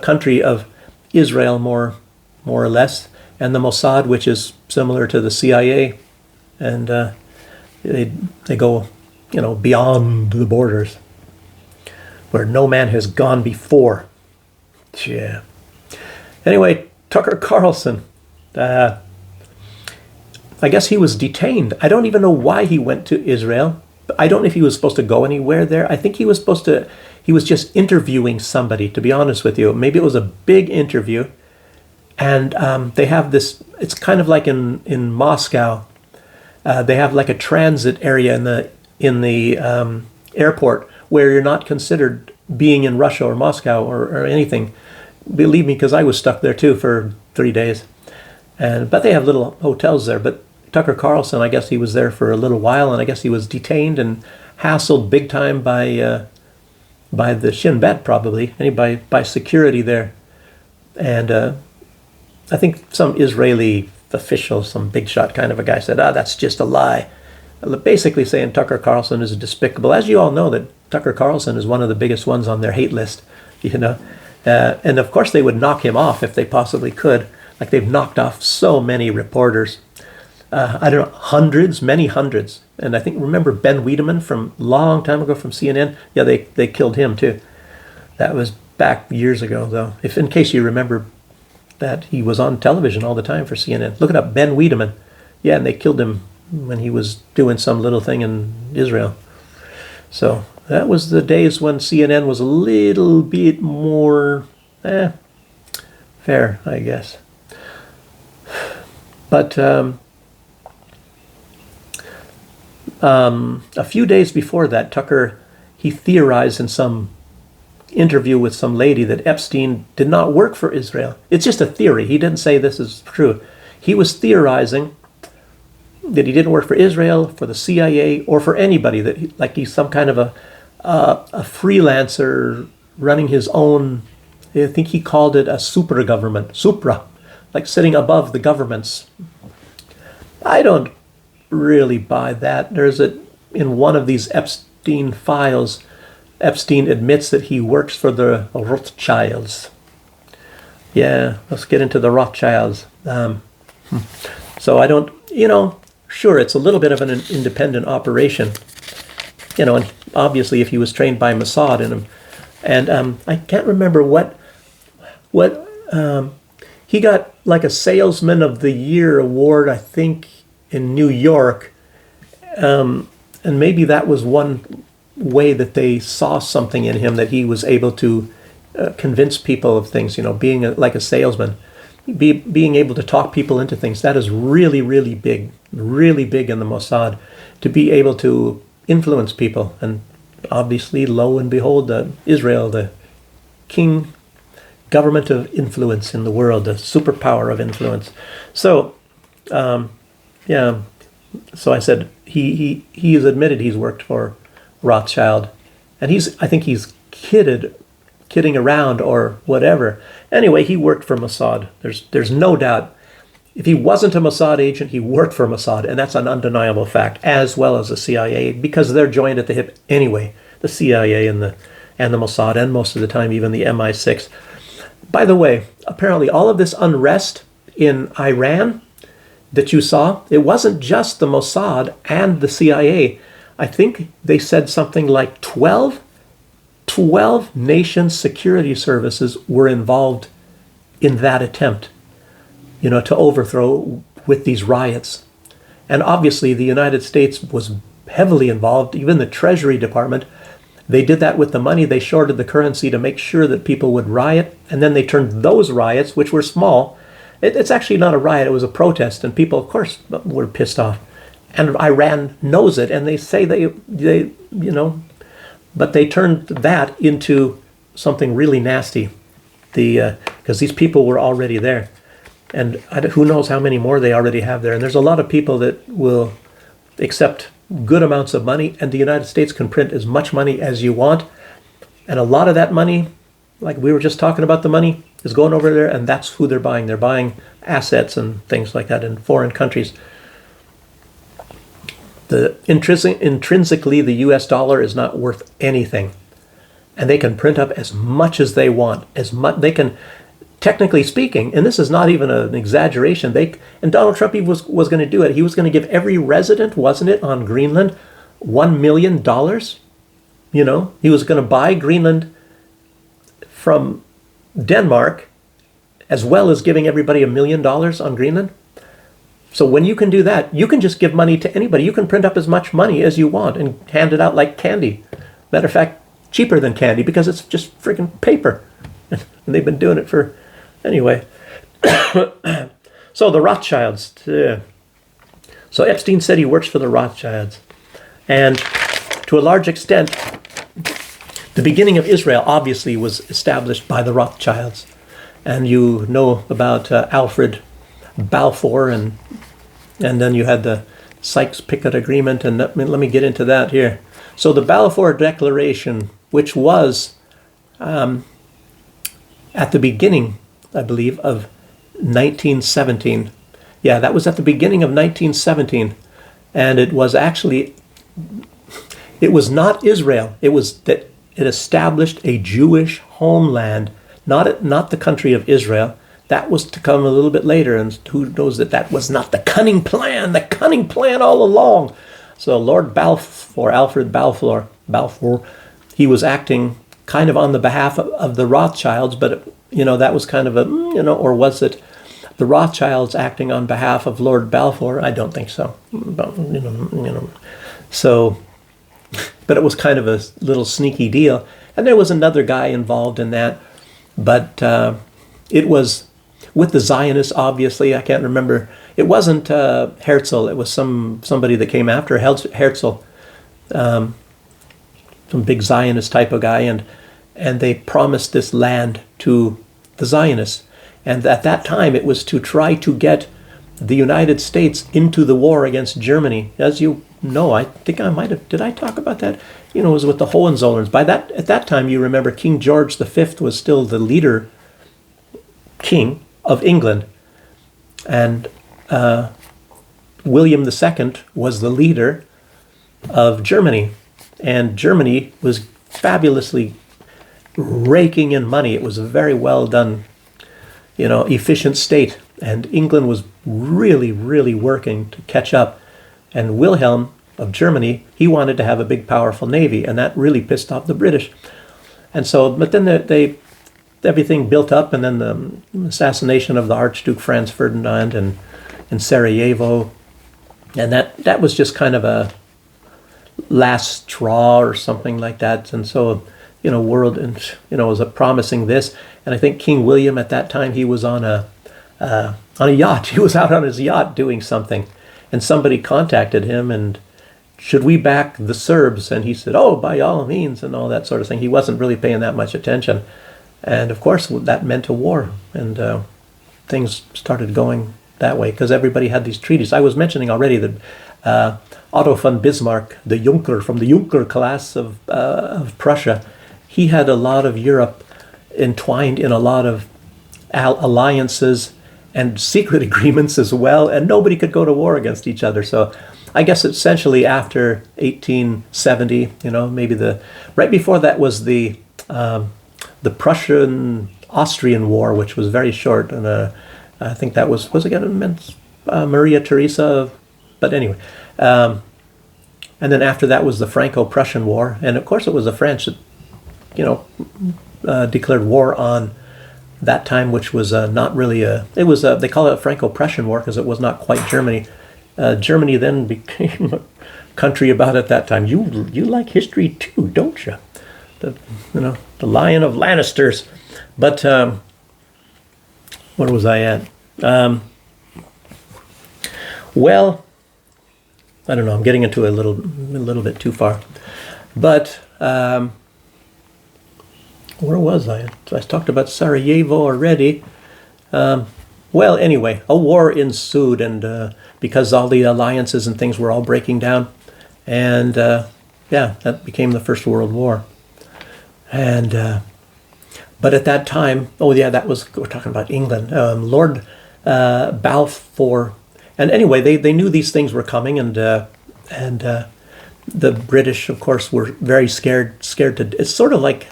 country of Israel, more or less, and the Mossad, which is similar to the CIA, and they go, beyond the borders, where no man has gone before. Yeah. Anyway, Tucker Carlson. I guess he was detained. I don't even know why he went to Israel. I don't know if he was supposed to go anywhere there. I think he was just interviewing somebody, to be honest with you. Maybe it was a big interview. And they have this, it's kind of like in Moscow. They have like a transit area in the airport where you're not considered being in Russia or Moscow or anything. Believe me, because I was stuck there too for 3 days. But they have little hotels there. But Tucker Carlson, I guess he was there for a little while, and I guess he was detained and hassled big time by the Shin Bet, probably, by security there. And I think some Israeli official, some big shot kind of a guy said, that's just a lie. Basically saying Tucker Carlson is despicable. As you all know, that Tucker Carlson is one of the biggest ones on their hate list, and of course they would knock him off if they possibly could. Like they've knocked off so many reporters. I don't know, many hundreds. And I think, remember Ben Wiedemann from a long time ago from CNN? Yeah, they killed him too. That was back years ago, though. In case you remember that he was on television all the time for CNN. Look it up, Ben Wiedemann. Yeah, and they killed him when he was doing some little thing in Israel. So that was the days when CNN was a little bit more fair, I guess. But a few days before that, Tucker, he theorized in some interview with some lady that Epstein did not work for Israel. It's just a theory. He didn't say this is true. He was theorizing that he didn't work for Israel, for the CIA, or for anybody. That he's some kind of a freelancer running his own. I think he called it a super government, like sitting above the governments. I don't really buy that. In one of these Epstein files, Epstein admits that he works for the Rothschilds. Yeah, let's get into the Rothschilds. So I don't, sure, it's a little bit of an independent operation, and obviously if he was trained by Mossad and I can't remember what he got like a Salesman of the Year award, I think, in New York, and maybe that was one way that they saw something in him, that he was able to convince people of things, being like a salesman, being able to talk people into things. That is really, really big in the Mossad, to be able to influence people. And obviously, lo and behold, Israel, the king government of influence in the world, the superpower of influence. So, yeah. So I said he has admitted he's worked for Rothschild, and I think he's kidding around or whatever. Anyway, he worked for Mossad. There's no doubt. If he wasn't a Mossad agent, he worked for Mossad, and that's an undeniable fact, as well as the CIA, because they're joined at the hip anyway. The CIA and the Mossad, and most of the time even the MI6. By the way, apparently all of this unrest in Iran that you saw, it wasn't just the Mossad and the CIA. I think they said something like 12 12 nation security services were involved in that attempt, to overthrow with these riots. And obviously the United States was heavily involved, even the Treasury Department. They did that with the money. They shorted the currency to make sure that people would riot. And then they turned those riots, which were small. It's actually not a riot. It was a protest. And people, of course, were pissed off. And Iran knows it. And they say but they turned that into something really nasty. Because these people were already there. And who knows how many more they already have there. And there's a lot of people that will accept good amounts of money, and the United States can print as much money as you want. And a lot of that money, like we were just talking about, the money is going over there, and that's who they're buying. They're buying assets and things like that in foreign countries. Intrinsically, the US dollar is not worth anything. And they can print up as much as they want. They can, technically speaking, and this is not even an exaggeration, and Donald Trump was going to do it. He was going to give every resident, wasn't it, on Greenland, $1 million. He was going to buy Greenland from Denmark, as well as giving everybody $1 million on Greenland. So when you can do that, you can just give money to anybody. You can print up as much money as you want and hand it out like candy. Matter of fact, cheaper than candy, because it's just freaking paper. And they've been doing it for... Anyway, so the Rothschilds. So Epstein said he works for the Rothschilds. And to a large extent, the beginning of Israel obviously was established by the Rothschilds. And you know about Alfred Balfour, and then you had the Sykes-Picot Agreement, and let me get into that here. So the Balfour Declaration, which was at the beginning, I believe, of 1917. Yeah, that was at the beginning of 1917. And it was not Israel. It was that it established a Jewish homeland, not the country of Israel. That was to come a little bit later, and who knows that was not the cunning plan all along. So Lord Balfour, Alfred Balfour, he was acting kind of on the behalf of the Rothschilds, but that was kind of or was it the Rothschilds acting on behalf of Lord Balfour? I don't think so. But, so, but it was kind of a little sneaky deal, and there was another guy involved in that, but it was with the Zionists. Obviously, I can't remember. It wasn't Herzl. It was somebody that came after Herzl. Some big Zionist type of guy, and they promised this land to the Zionists. And at that time, it was to try to get the United States into the war against Germany. As you know, I think I might have, did I talk about that? It was with the Hohenzollerns. At that time, you remember King George V was still the leader king of England. And William II was the leader of Germany. And Germany was fabulously raking in money. It was a very well done, efficient state. And England was really, really working to catch up. And Wilhelm of Germany, he wanted to have a big, powerful navy, and that really pissed off the British. And so, but then everything built up, and then the assassination of the Archduke Franz Ferdinand in Sarajevo, and that was just kind of a last straw or something like that. And so, world, and was promising this. And I think King William at that time, he was on a yacht. He was out on his yacht doing something, and somebody contacted him and, should we back the Serbs? And he said, oh, by all means, and all that sort of thing. He wasn't really paying that much attention. And of course, that meant a war, and things started going that way because everybody had these treaties. I was mentioning already that Otto von Bismarck, the Junker from the Junker class of Prussia, he had a lot of Europe entwined in a lot of alliances and secret agreements as well, and nobody could go to war against each other. So I guess essentially after 1870, maybe right before that was the Prussian-Austrian War, which was very short, and I think that was again Maria Theresa, but anyway. And then after that was the Franco-Prussian War, and of course it was the French that declared war on that time, which was not really they call it a Franco-Prussian war because it was not quite Germany. Germany then became a country about at that time. You like history too, don't you? The Lion of Lannisters. But where was I at? Well, I don't know. I'm getting into a little bit too far. But where was I? I talked about Sarajevo already. Well, anyway, a war ensued, and because all the alliances and things were all breaking down, and that became the First World War. And but at that time, we're talking about England. Lord Balfour, and anyway, they knew these things were coming, and the British, of course, were very scared to. It's sort of like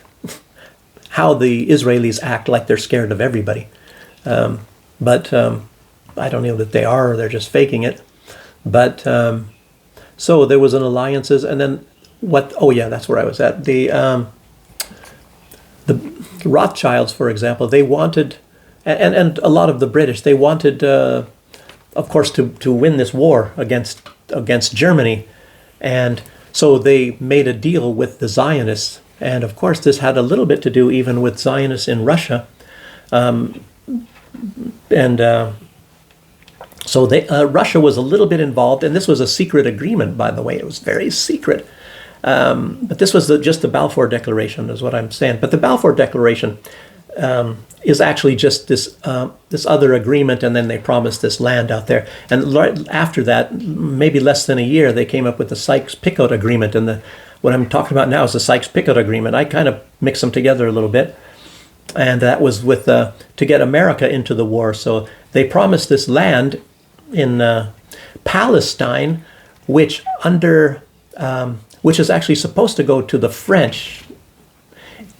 how the Israelis act, like they're scared of everybody. But I don't know that they are, or they're just faking it. But so there was an alliances, and then what? Oh yeah, that's where I was at. The Rothschilds, for example, they wanted, and a lot of the British, they wanted, of course, to win this war against Germany, and so they made a deal with the Zionists, and of course this had a little bit to do even with Zionists in Russia, so Russia was a little bit involved, and this was a secret agreement, by the way. It was very secret. But this was just the Balfour Declaration, is what I'm saying. But the Balfour Declaration is actually just this other agreement, and then they promised this land out there. And right after that, maybe less than a year, they came up with the Sykes-Picot Agreement. And what I'm talking about now is the Sykes-Picot Agreement. I kind of mix them together a little bit. And that was with to get America into the war. So they promised this land in Palestine, which is actually supposed to go to the French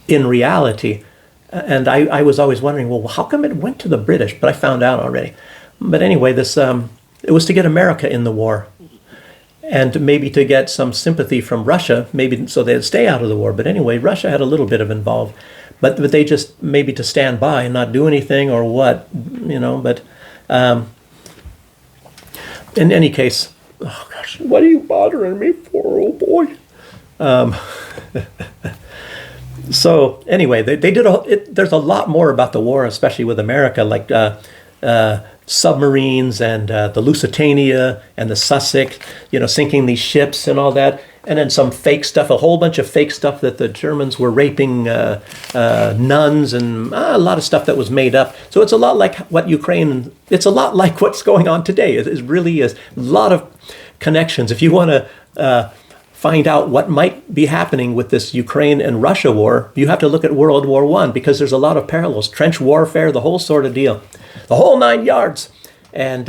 in reality. And I was always wondering, well, how come it went to the British? But I found out already. But anyway, this it was to get America in the war, and maybe to get some sympathy from Russia, maybe so they'd stay out of the war. But anyway, Russia had a little bit of involved. But they just maybe to stand by and not do anything or what, But in any case, oh gosh, what are you bothering me for, oh boy? So anyway, they did there's a lot more about the war, especially with America, like submarines and the Lusitania and the Sussex, sinking these ships and all that. And then some fake stuff, a whole bunch of fake stuff that the Germans were raping nuns, and a lot of stuff that was made up. So it's a lot like it's a lot like what's going on today. It really is a lot of connections. If you want to find out what might be happening with this Ukraine and Russia war, you have to look at World War I, because there's a lot of parallels. Trench warfare, the whole sort of deal. The whole 9 yards. And,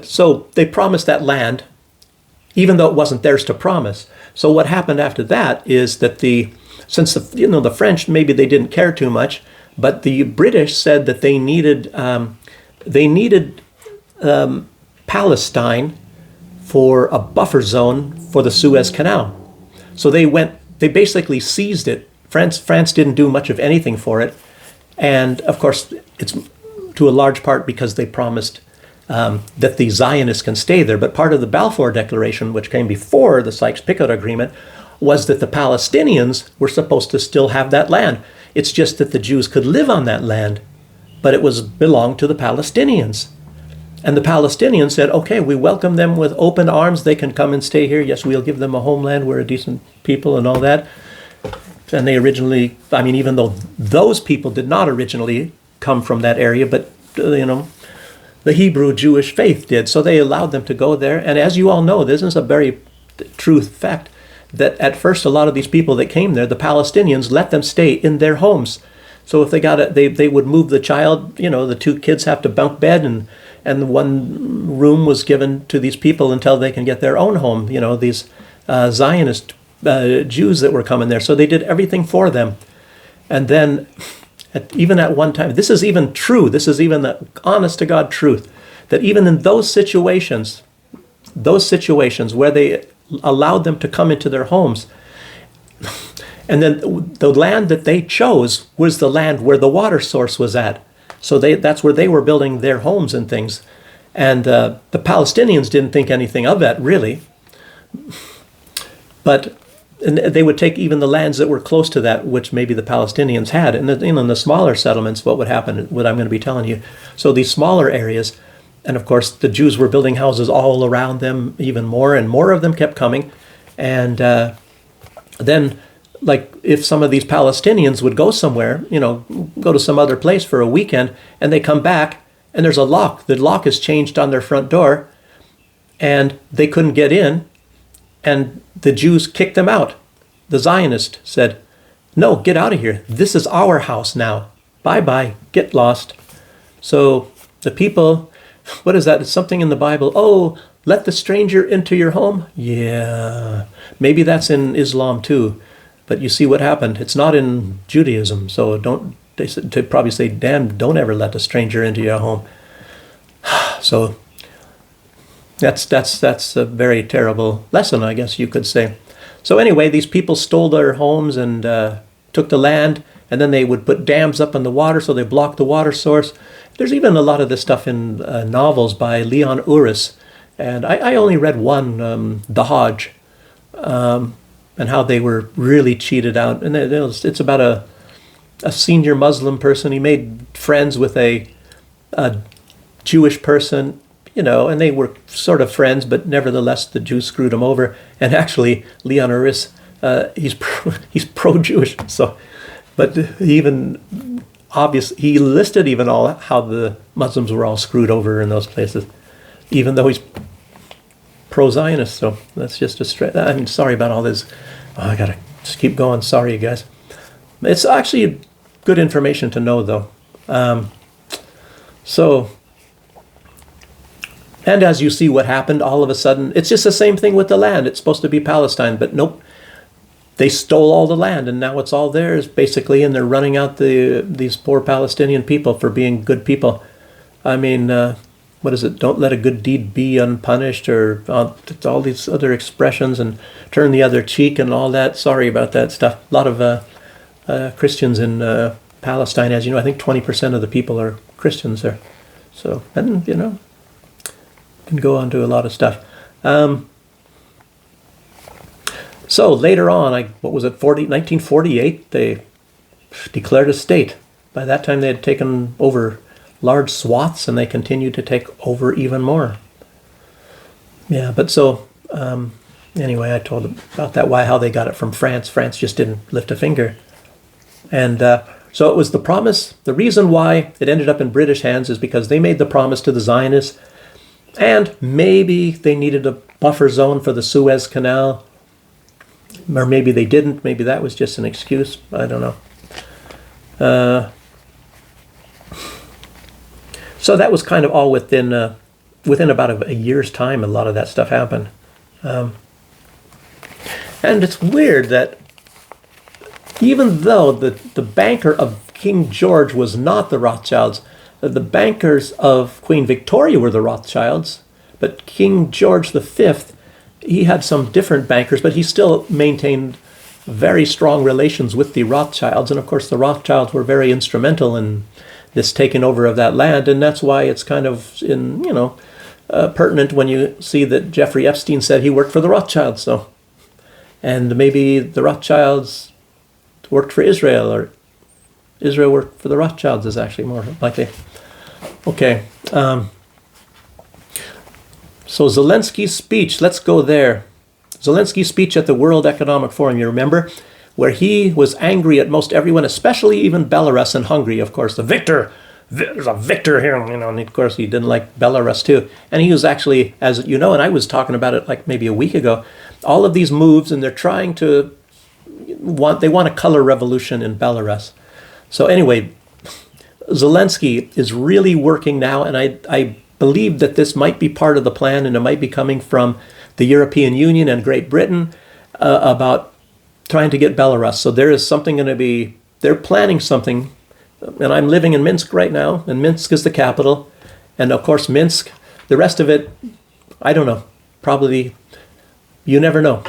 so they promised that land, even though it wasn't theirs to promise. So what happened after that is that since the French, maybe they didn't care too much, but the British said that they needed Palestine for a buffer zone for the Suez Canal. So they basically seized it. France didn't do much of anything for it. And of course, it's to a large part because they promised that the Zionists can stay there. But part of the Balfour Declaration, which came before the Sykes-Picot Agreement, was that the Palestinians were supposed to still have that land. It's just that the Jews could live on that land, but it belonged to the Palestinians. And the Palestinians said, okay, we welcome them with open arms. They can come and stay here. Yes, we'll give them a homeland. We're a decent people and all that. And they originally, even though those people did not originally come from that area, but, the Hebrew Jewish faith did. So they allowed them to go there. And as you all know, this is a very true fact, that at first a lot of these people that came there, the Palestinians, let them stay in their homes. So if they would move the child, the two kids have to bunk bed, and one room was given to these people until they can get their own home, these Zionist Jews that were coming there. So they did everything for them. And then even at one time, this is even true, this is even the honest to God truth, that even in those situations where they allowed them to come into their homes, And then the land that they chose was the land where the water source was at. So that's where they were building their homes and things. And the Palestinians didn't think anything of that, really. But and they would take even the lands that were close to that, which maybe the Palestinians had. And in the smaller settlements, what would happen, what I'm going to be telling you. So these smaller areas, and of course the Jews were building houses all around them, even more, and more of them kept coming. And then, like, if some of these Palestinians would go somewhere, go to some other place for a weekend, and they come back, and there's a lock. The lock is changed on their front door, and they couldn't get in, and the Jews kicked them out. The Zionist said, "No, get out of here. This is our house now. Bye-bye. Get lost." So the people, what is that? It's something in the Bible. Oh, let the stranger into your home? Yeah. Maybe that's in Islam too. But you see what happened. It's not in Judaism. So they probably say, damn, don't ever let a stranger into your home. So that's a very terrible lesson, I guess you could say. So anyway, these people stole their homes and took the land, and then they would put dams up in the water so they blocked the water source. There's even a lot of this stuff in novels by Leon Uris. And I only read one, The Hodge, and how they were really cheated out. And it's about a senior Muslim person. He made friends with a Jewish person, and they were sort of friends, but nevertheless the Jews screwed him over. And actually, Leon Uris, he's pro-Jewish. So, but he listed even all how the Muslims were all screwed over in those places, even though he's pro-Zionist. So that's just a straight. I'm sorry about all this. Oh, I gotta just keep going. Sorry, you guys. It's actually good information to know, though. And as you see what happened, all of a sudden, it's just the same thing with the land. It's supposed to be Palestine, but nope. They stole all the land, and now it's all theirs, basically, and they're running out these poor Palestinian people for being good people. I mean, what is it? Don't let a good deed be unpunished, or all these other expressions, and turn the other cheek and all that. Sorry about that stuff. A lot of Christians in Palestine, as you know, I think 20% of the people are Christians there. So, and, can go on to a lot of stuff. So later on, 1948, they declared a state. By that time, they had taken over large swaths, and they continued to take over even more. Yeah, but so, anyway, I told about that, how they got it from France. France just didn't lift a finger. And so it was the promise. The reason why it ended up in British hands is because they made the promise to the Zionists, and maybe they needed a buffer zone for the Suez Canal, or maybe they didn't. Maybe that was just an excuse. I don't know. So that was kind of all within about a year's time. A lot of that stuff happened. And it's weird that even though the banker of King George was not the Rothschilds, the bankers of Queen Victoria were the Rothschilds, but King George V, he had some different bankers, but he still maintained very strong relations with the Rothschilds. And of course, the Rothschilds were very instrumental in this taking over of that land. And that's why it's kind of pertinent when you see that Jeffrey Epstein said he worked for the Rothschilds. So, and maybe the Rothschilds worked for Israel, or Israel worked for the Rothschilds is actually more likely. Okay. So Zelensky's speech, let's go there. Zelensky's speech at the World Economic Forum, you remember, where he was angry at most everyone, especially even Belarus and Hungary, of course. There's a victor here, and of course he didn't like Belarus too. And he was actually, as you know, and I was talking about it like maybe a week ago, all of these moves, and they're trying to, they want a color revolution in Belarus. So anyway, Zelensky is really working now, and I believe that this might be part of the plan, and it might be coming from the European Union and Great Britain about trying to get Belarus. So there is something going to be, they're planning something, and I'm living in Minsk right now, and Minsk is the capital, and of course Minsk, the rest of it, I don't know, probably, you never know.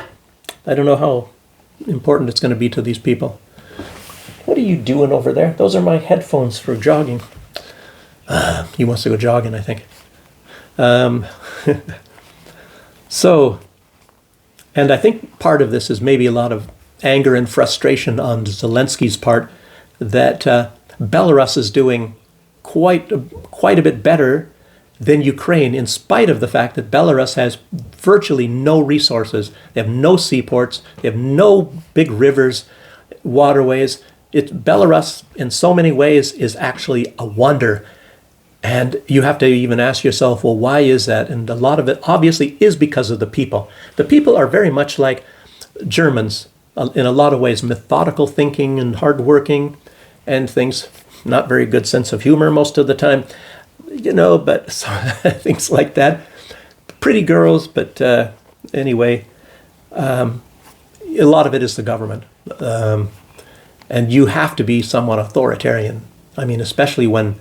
I don't know how important it's going to be to these people. What are you doing over there? Those are my headphones for jogging. He wants to go jogging, I think. So, and I think part of this is maybe a lot of anger and frustration on Zelensky's part that Belarus is doing quite a bit better than Ukraine, in spite of the fact that Belarus has virtually no resources. They have no seaports. They have no big rivers, waterways. Belarus, in so many ways, is actually a wonder. And you have to even ask yourself, well, why is that? And a lot of it obviously is because of the people. The people are very much like Germans in a lot of ways, methodical thinking and hardworking and things. Not very good sense of humor most of the time, but things like that. Pretty girls, but anyway, a lot of it is the government. And you have to be somewhat authoritarian. I mean, especially when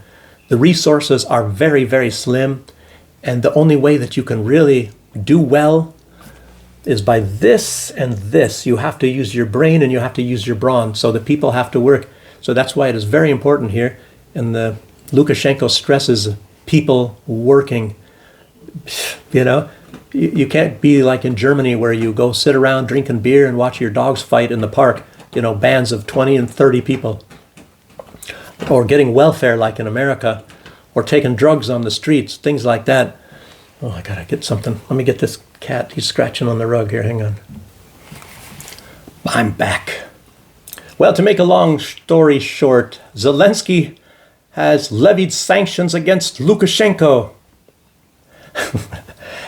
the resources are very, very slim, and the only way that you can really do well is by this and this. You have to use your brain and you have to use your brawn, so the people have to work. So that's why it is very important here, and the Lukashenko stresses people working. You can't be like in Germany where you go sit around drinking beer and watch your dogs fight in the park, bands of 20 and 30 people. Or getting welfare like in America, or taking drugs on the streets, things like that. Oh, I gotta get something. Let me get this cat. He's scratching on the rug here. Hang on. I'm back. Well, to make a long story short, Zelensky has levied sanctions against Lukashenko.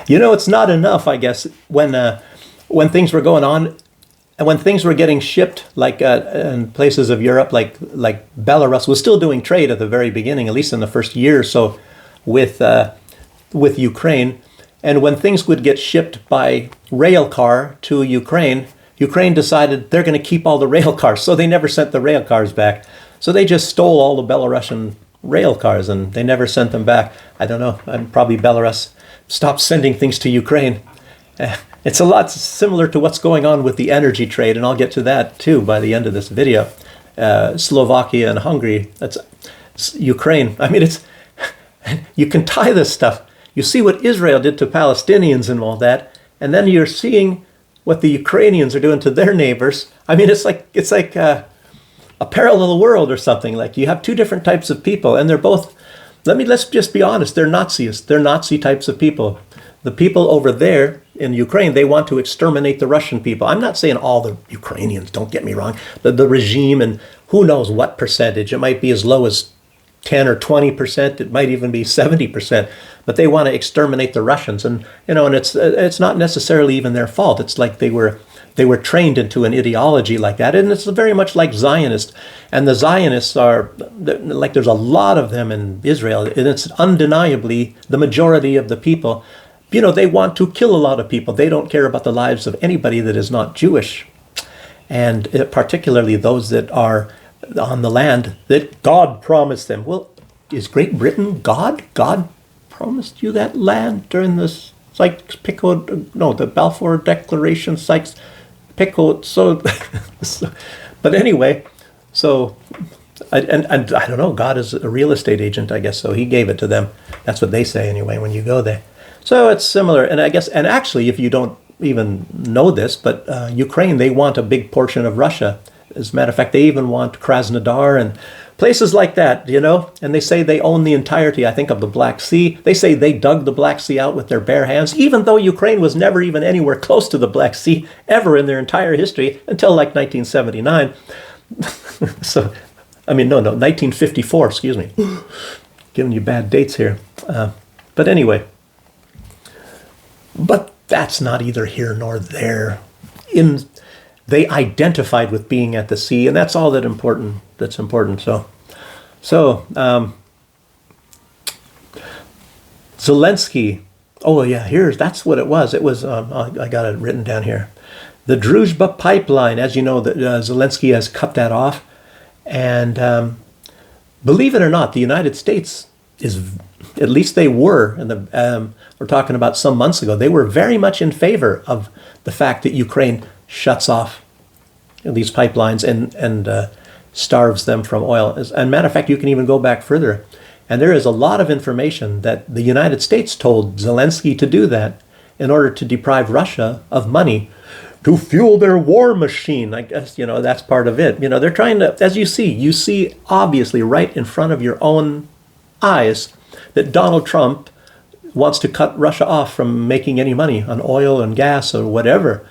It's not enough, I guess, when things were going on. And when things were getting shipped, like in places of Europe, like Belarus was still doing trade at the very beginning, at least in the first year or so, with Ukraine. And when things would get shipped by rail car to Ukraine decided they're going to keep all the rail cars, so they never sent the rail cars back. So they just stole all the Belarusian rail cars, and they never sent them back. I don't know. Probably Belarus stopped sending things to Ukraine. It's a lot similar to what's going on with the energy trade, and I'll get to that too by the end of this video. Slovakia and Hungary, that's Ukraine. I mean, you can tie this stuff. You see what Israel did to Palestinians and all that, and then you're seeing what the Ukrainians are doing to their neighbors. I mean, it's like a parallel world or something. Like you have two different types of people, and they're both. Let's just be honest. They're Nazis. They're Nazi types of people. The people over there in Ukraine, they want to exterminate the Russian people. I'm not saying all the Ukrainians, don't get me wrong. The regime, and who knows what percentage. It might be as low as 10 or 20%. It might even be 70%. But they want to exterminate the Russians. And, and it's not necessarily even their fault. It's like they were trained into an ideology like that. And it's very much like Zionists. And the Zionists are, like there's a lot of them in Israel. And it's undeniably the majority of the people. They want to kill a lot of people. They don't care about the lives of anybody that is not Jewish. And particularly those that are on the land that God promised them. Well, is Great Britain God? God promised you that land during this the Balfour Declaration, Sykes-Picot. But anyway, so, and I don't know, God is a real estate agent, I guess, so he gave it to them. That's what they say anyway when you go there. So it's similar, and I guess, and actually, if you don't even know this, but Ukraine, they want a big portion of Russia. As a matter of fact, they even want Krasnodar and places like that, and they say they own the entirety, I think, of the Black Sea. They say they dug the Black Sea out with their bare hands, even though Ukraine was never even anywhere close to the Black Sea ever in their entire history until like 1979. So, 1954, excuse me. Giving you bad dates here. But anyway. But that's not either here nor there. They identified with being at the sea, and that's all that's important. So Zelensky. Oh yeah, that's what it was. It was. I got it written down here. The Druzhba pipeline. As you know, Zelensky has cut that off, and believe it or not, the United States is. At least they were, and we're talking about some months ago, they were very much in favor of the fact that Ukraine shuts off these pipelines and starves them from oil. As a matter of fact, you can even go back further. And there is a lot of information that the United States told Zelensky to do that in order to deprive Russia of money to fuel their war machine. I guess, that's part of it. They're trying to, as you see obviously right in front of your own eyes that Donald Trump wants to cut Russia off from making any money on oil and gas or whatever.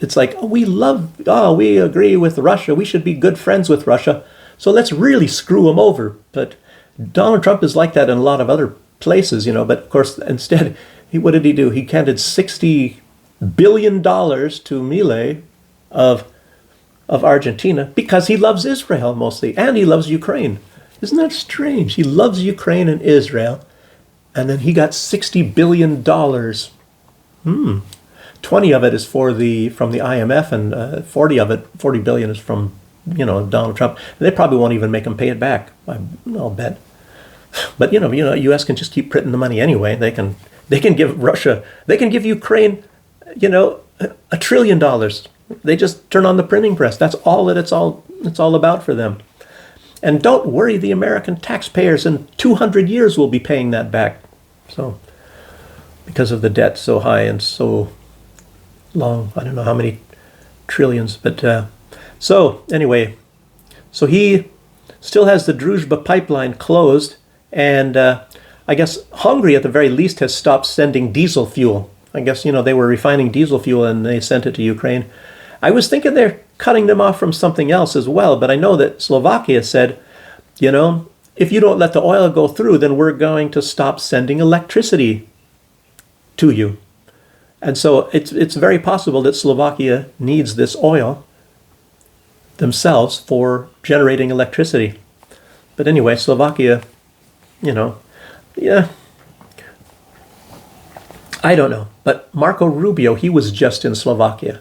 It's like, we agree with Russia. We should be good friends with Russia. So let's really screw them over. But Donald Trump is like that in a lot of other places, But of course, instead, what did he do? He handed $60 billion to Milei of Argentina because he loves Israel mostly, and he loves Ukraine. Isn't that strange? He loves Ukraine and Israel, and then he got $60 billion. 20 of it is from the IMF, and 40 billion is from Donald Trump. They probably won't even make him pay it back. I'll bet. But U.S. can just keep printing the money anyway. They can give Russia, they can give Ukraine, $1 trillion. They just turn on the printing press. That's all that it's all about for them. And don't worry, the American taxpayers in 200 years will be paying that back. So, because of the debt so high and so long, I don't know how many trillions, but so anyway, so he still has the Druzhba pipeline closed, and I guess Hungary at the very least has stopped sending diesel fuel. I guess, they were refining diesel fuel and they sent it to Ukraine. I was thinking they're cutting them off from something else as well, but I know that Slovakia said, if you don't let the oil go through, then we're going to stop sending electricity to you. And so it's very possible that Slovakia needs this oil themselves for generating electricity. But anyway, Slovakia, yeah, I don't know. But Marco Rubio, he was just in Slovakia.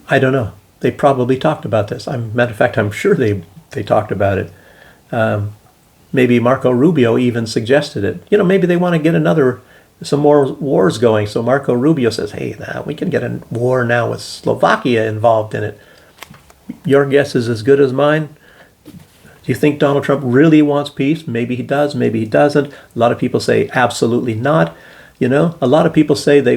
I don't know. They probably talked about this. Matter of fact, I'm sure they talked about it. Maybe Marco Rubio even suggested it. Maybe they want to get some more wars going. So Marco Rubio says, hey, we can get a war now with Slovakia involved in it. Your guess is as good as mine. Do you think Donald Trump really wants peace? Maybe he does, maybe he doesn't. A lot of people say absolutely not. A lot of people say they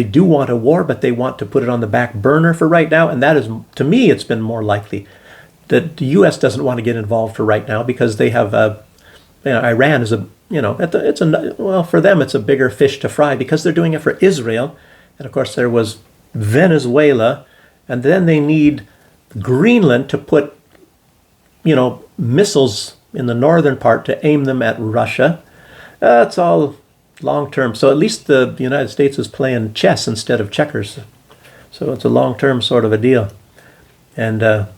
do want a war, but they want to put it on the back burner for right now. And that is, to me, it's been more likely that the U.S. doesn't want to get involved for right now because they have, Iran is for them it's a bigger fish to fry because they're doing it for Israel. And of course there was Venezuela, and then they need Greenland to put, missiles in the northern part to aim them at Russia. It's all long-term. So at least the United States is playing chess instead of checkers. So it's a long-term sort of a deal. And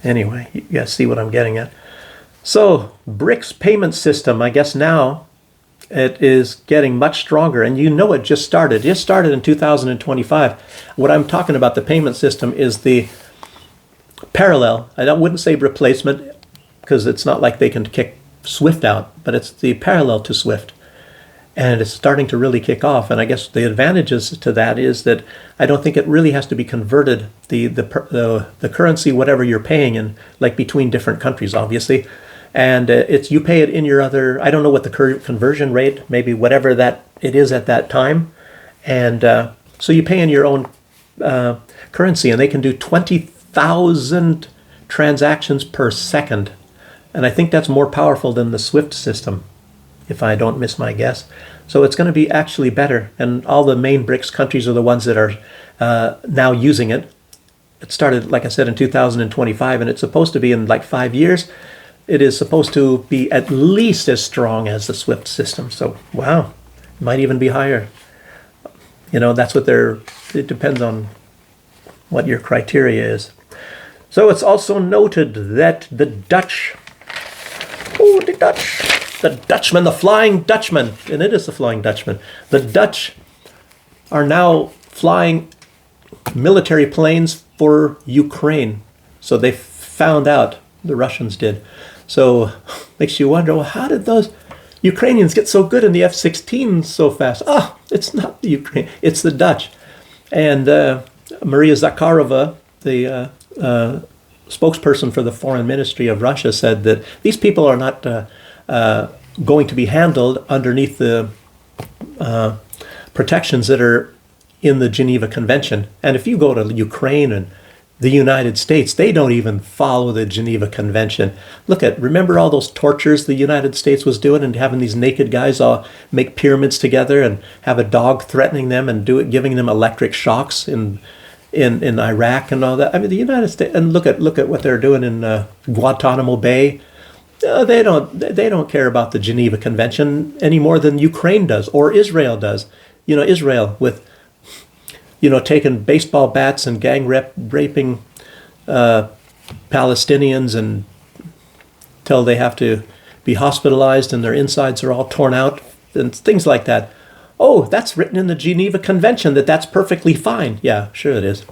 anyway, you guys see what I'm getting at. So BRICS payment system, I guess now it is getting much stronger. And it just started. It just started in 2025. What I'm talking about, the payment system, is the parallel. I wouldn't say replacement because it's not like they can kick SWIFT out, but it's the parallel to SWIFT. And it's starting to really kick off. And I guess the advantages to that is that I don't think it really has to be converted, the currency, whatever you're paying in, like between different countries, obviously. And you pay it in your other, I don't know what the conversion rate, maybe whatever that it is at that time. And so you pay in your own currency, and they can do 20,000 transactions per second. And I think that's more powerful than the SWIFT system, if I don't miss my guess. So it's going to be actually better. And all the main BRICS countries are the ones that are now using it. It started, like I said, in 2025, and it's supposed to be in like 5 years. It is supposed to be at least as strong as the SWIFT system. So, wow, it might even be higher. That's what it depends on what your criteria is. So it's also noted that the Dutchman, the Flying Dutchman, and it is the Flying Dutchman. The Dutch are now flying military planes for Ukraine. So they found out, the Russians did. So makes you wonder, well, how did those Ukrainians get so good in the F-16 so fast? It's not the Ukraine, it's the Dutch. And Maria Zakharova, the spokesperson for the foreign ministry of Russia, said that these people are not going to be handled underneath the protections that are in the Geneva Convention. And if you go to Ukraine and the United States, they don't even follow the Geneva Convention. Remember all those tortures the United States was doing and having these naked guys all make pyramids together and have a dog threatening them and giving them electric shocks in Iraq and all that. I mean, the United States, and look at what they're doing in Guantanamo Bay. They don't care about the Geneva Convention any more than Ukraine does or Israel does. Israel with taking baseball bats and raping Palestinians until they have to be hospitalized and their insides are all torn out and things like that. Oh, that's written in the Geneva Convention that's perfectly fine. Yeah, sure it is.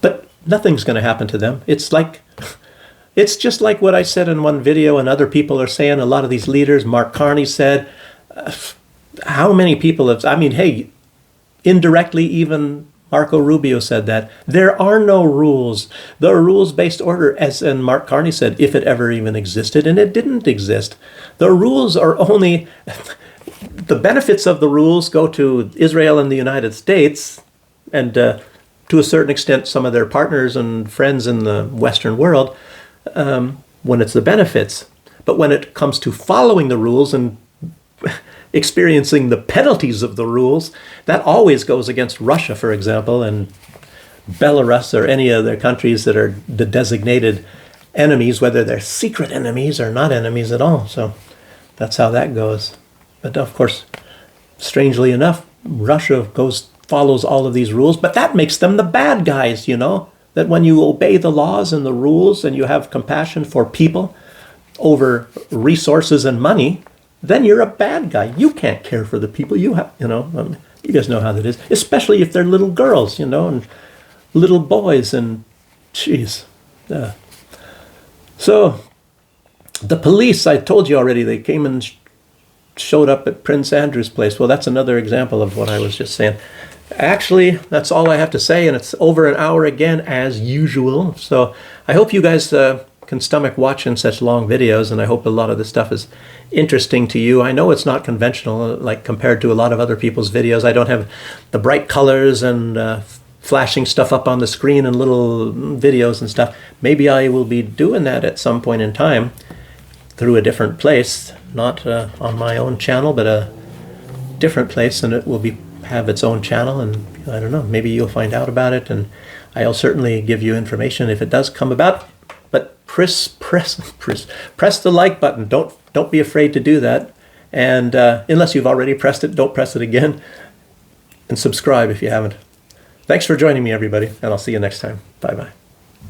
But nothing's going to happen to them. It's just like what I said in one video and other people are saying, a lot of these leaders, Mark Carney said, how many people hey, indirectly even Marco Rubio said that. There are no rules. The rules-based order, as and Mark Carney said, if it ever even existed, and it didn't exist. The rules are only, the benefits of the rules go to Israel and the United States, and to a certain extent some of their partners and friends in the Western world, when it's the benefits. But when it comes to following the rules and experiencing the penalties of the rules, that always goes against Russia, for example, and Belarus or any other countries that are the designated enemies, whether they're secret enemies or not enemies at all. So that's how that goes. But of course, strangely enough, Russia follows all of these rules, but that makes them the bad guys, that when you obey the laws and the rules and you have compassion for people over resources and money, then you're a bad guy. You can't care for the people you have, you guys know how that is, especially if they're little girls, and little boys and jeez. So the police, I told you already, they came and showed up at Prince Andrew's place. Well, that's another example of what I was just saying. Actually, that's all I have to say, and it's over an hour again, as usual. So I hope you guys can stomach watching such long videos, and I hope a lot of this stuff is interesting to you. I know it's not conventional, like compared to a lot of other people's videos. I don't have the bright colors and flashing stuff up on the screen and little videos and stuff. Maybe I will be doing that at some point in time through a different place, not on my own channel, but a different place, and it will have its own channel, and I don't know, maybe you'll find out about it, and I'll certainly give you information if it does come about. But press the like button. Don't be afraid to do that, and unless you've already pressed it, don't press it again, and subscribe if you haven't. Thanks for joining me, everybody, and I'll see you next time. Bye bye.